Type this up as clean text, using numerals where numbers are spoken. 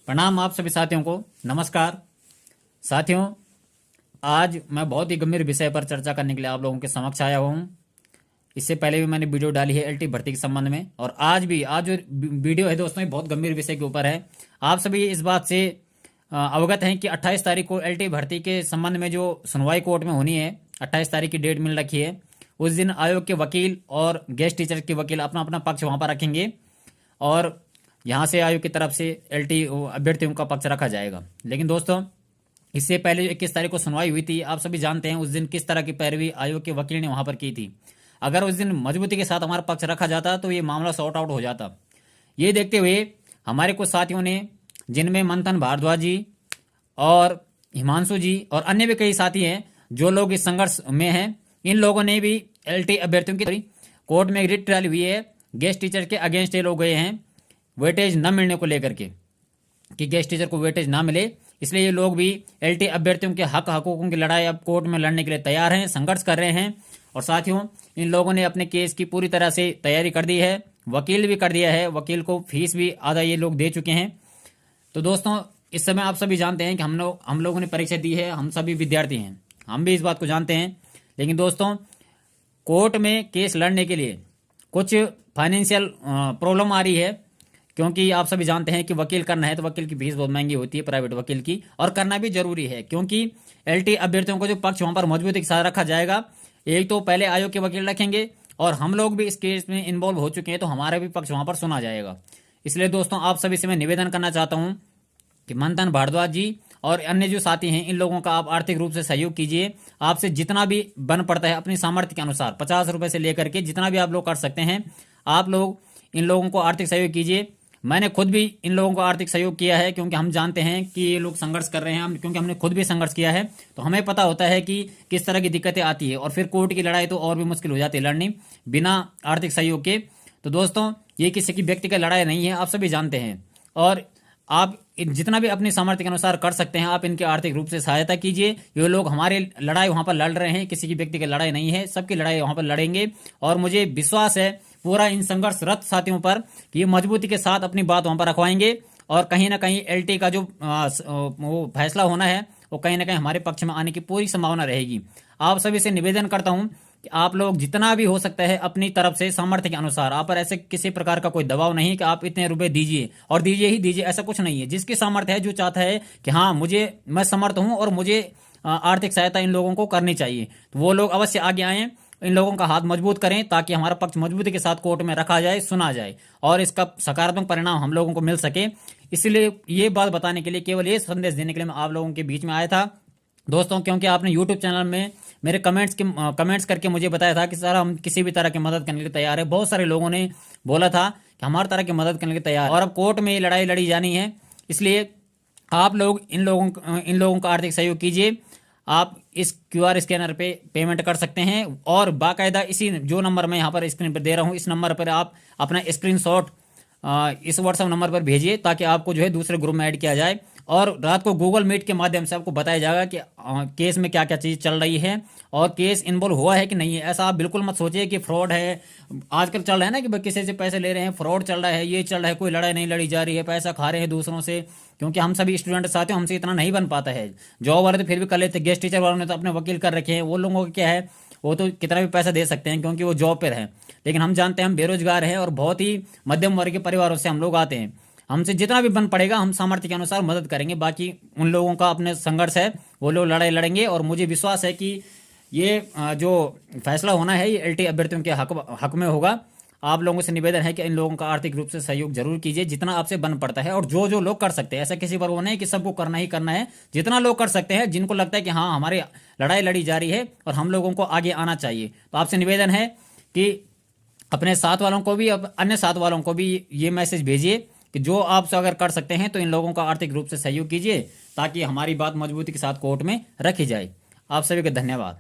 प्रणाम आप सभी साथियों को। नमस्कार साथियों, आज मैं बहुत ही गंभीर विषय पर चर्चा करने के लिए आप लोगों के समक्ष आया हुआ हूँ। इससे पहले भी मैंने वीडियो डाली है एलटी भर्ती के संबंध में, और आज जो वीडियो है दोस्तों, ये बहुत गंभीर विषय के ऊपर है। आप सभी इस बात से अवगत हैं कि 28 तारीख को एलटी भर्ती के संबंध में जो सुनवाई कोर्ट में होनी है, 28 तारीख की डेट मिल रखी है। उस दिन आयोग के वकील और गेस्ट टीचर के वकील अपना अपना पक्ष वहाँ पर रखेंगे और यहाँ से आयोग की तरफ से एलटी अभ्यर्थियों का पक्ष रखा जाएगा। लेकिन दोस्तों, इससे पहले जो 21 तारीख को सुनवाई हुई थी, आप सभी जानते हैं उस दिन किस तरह की पैरवी आयोग के वकील ने वहाँ पर की थी। अगर उस दिन मजबूती के साथ हमारा पक्ष रखा जाता तो ये मामला सॉर्ट आउट हो जाता। ये देखते हुए हमारे कुछ साथियों ने, जिनमें मंथन भारद्वाज जी और हिमांशु जी और अन्य भी कई साथी हैं जो लोग इस संघर्ष में हैं, इन लोगों ने भी एलटी अभ्यर्थियों की कोर्ट में रिट ट्रायल हुई है। गेस्ट टीचर के अगेंस्ट ये लोग गए हैं वेटेज न मिलने को लेकर के, कि गेस्ट टीचर को वेटेज ना मिले, इसलिए ये लोग भी एलटी अभ्यर्थियों के हकों की लड़ाई अब कोर्ट में लड़ने के लिए तैयार हैं, संघर्ष कर रहे हैं। और साथियों, इन लोगों ने अपने केस की पूरी तरह से तैयारी कर दी है, वकील भी कर दिया है, वकील को फीस भी आधा ये लोग दे चुके हैं। तो दोस्तों, इस समय आप सभी जानते हैं कि हम लोगों ने परीक्षा दी है, हम सभी विद्यार्थी हैं, हम भी इस बात को जानते हैं। लेकिन दोस्तों, कोर्ट में केस लड़ने के लिए कुछ फाइनेंशियल प्रॉब्लम आ रही है, क्योंकि आप सभी जानते हैं कि वकील करना है तो वकील की फीस बहुत महंगी होती है, प्राइवेट वकील की, और करना भी जरूरी है, क्योंकि एलटी अभ्यर्थियों को जो पक्ष वहां पर मजबूती के साथ रखा जाएगा, एक तो पहले आयोग के वकील रखेंगे और हम लोग भी इस केस में इन्वॉल्व हो चुके हैं, तो हमारा भी पक्ष वहां पर सुना जाएगा। इसलिए दोस्तों, आप सभी से मैं निवेदन करना चाहता हूं कि मंथन भारद्वाज जी और अन्य जो साथी हैं, इन लोगों का आप आर्थिक रूप से सहयोग कीजिए। आपसे जितना भी बन पड़ता है अपनी सामर्थ्य के अनुसार, 50 रुपए से लेकर के जितना भी आप लोग कर सकते हैं, आप लोग इन लोगों को आर्थिक सहयोग कीजिए। मैंने खुद भी इन लोगों को आर्थिक सहयोग किया है, क्योंकि हम जानते हैं कि ये लोग संघर्ष कर रहे हैं, क्योंकि हमने खुद भी संघर्ष किया है, तो हमें पता होता है कि किस तरह की दिक्कतें आती है। और फिर कोर्ट की लड़ाई तो और भी मुश्किल हो जाती है लड़नी बिना आर्थिक सहयोग के। तो दोस्तों, ये किसी की व्यक्ति की लड़ाई नहीं है, आप सभी जानते हैं। और आप जितना भी अपनी सामर्थ्य के अनुसार कर सकते हैं, आप इनकी आर्थिक रूप से सहायता कीजिए। ये लोग हमारे लड़ाई वहां पर लड़ रहे हैं, किसी की व्यक्ति की लड़ाई नहीं है, सबकी लड़ाई वहां पर लड़ेंगे। और मुझे विश्वास है पूरा इन संघर्षरत साथियों पर कि ये मजबूती के साथ अपनी बात वहां पर रखवाएंगे, और कहीं ना कहीं एलटी का जो वो फैसला होना है, वो कहीं ना कहीं हमारे पक्ष में आने की पूरी संभावना रहेगी। आप सभी से निवेदन करता हूं कि आप लोग जितना भी हो सकता है अपनी तरफ से सामर्थ्य के अनुसार, आप पर ऐसे किसी प्रकार का कोई दबाव नहीं कि आप इतने रुपए दीजिए और दीजिए ही दीजिए, ऐसा कुछ नहीं है। जिसकी सामर्थ्य है, जो चाहता है कि हाँ मैं समर्थ हूं और मुझे आर्थिक सहायता इन लोगों को करनी चाहिए, तो वो लोग अवश्य आगे आए, इन लोगों का हाथ मजबूत करें, ताकि हमारा पक्ष मजबूती के साथ कोर्ट में रखा जाए, सुना जाए और इसका सकारात्मक परिणाम हम लोगों को मिल सके। इसलिए ये बात बताने के लिए, केवल ये संदेश देने के लिए मैं आप लोगों के बीच में आया था दोस्तों, क्योंकि आपने यूट्यूब चैनल में मेरे कमेंट्स करके मुझे बताया था कि सर हम किसी भी तरह की मदद करने के लिए तैयार है। बहुत सारे लोगों ने बोला था कि हमारी तरह की मदद करने के लिए तैयार है, और अब कोर्ट में ये लड़ाई लड़ी जानी है। इसलिए आप लोग इन लोगों का आर्थिक सहयोग कीजिए। आप इस क्यूआर स्कैनर पे पेमेंट कर सकते हैं, और बाकायदा इसी जो नंबर मैं यहाँ पर स्क्रीन पर दे रहा हूँ, इस नंबर पर आप अपना स्क्रीनशॉट इस व्हाट्सएप नंबर पर भेजिए, ताकि आपको जो है दूसरे ग्रुप में ऐड किया जाए, और रात को गूगल मीट के माध्यम से आपको बताया जाएगा कि केस में क्या क्या चीज़ चल रही है और केस इन्वॉल्व हुआ है कि नहीं है। ऐसा आप बिल्कुल मत सोचिए कि फ्रॉड है। आजकल चल रहा है ना कि किसी से पैसे ले रहे हैं, फ्रॉड चल रहा है, ये चल रहा है, कोई लड़ाई नहीं लड़ी जा रही है, पैसा खा रहे हैं दूसरों से। क्योंकि हम सभी स्टूडेंट साथ हैं, हमसे इतना नहीं बन पाता है। जॉब वाले तो फिर भी कर लेते, गेस्ट टीचर वालों ने तो अपने वकील कर रखे हैं, वो लोगों को क्या है, वो तो कितना भी पैसा दे सकते हैं क्योंकि वो जॉब पर है। लेकिन हम जानते हैं हम बेरोजगार हैं और बहुत ही मध्यम वर्ग के परिवारों से हम लोग आते हैं। हमसे जितना भी बन पड़ेगा हम सामर्थ्य के अनुसार मदद करेंगे। बाकी उन लोगों का अपने संघर्ष है, वो लोग लड़ाई लड़ेंगे, और मुझे विश्वास है कि ये जो फैसला होना है ये एलटी अभ्यर्थियों के हक में होगा। आप लोगों से निवेदन है कि इन लोगों का आर्थिक रूप से सहयोग जरूर कीजिए, जितना आपसे बन पड़ता है, और जो लोग कर सकते हैं। ऐसा किसी पर वो नहीं कि सबको करना ही करना है, जितना लोग कर सकते हैं, जिनको लगता है कि हाँ हमारी लड़ाई लड़ी जा रही है और हम लोगों को आगे आना चाहिए, तो आपसे निवेदन है कि अपने साथ वालों को भी, अन्य साथ वालों को भी ये मैसेज भेजिए कि जो आप अगर कर सकते हैं तो इन लोगों का आर्थिक रूप से सहयोग कीजिए, ताकि हमारी बात मजबूती के साथ कोर्ट में रखी जाए। आप सभी का धन्यवाद।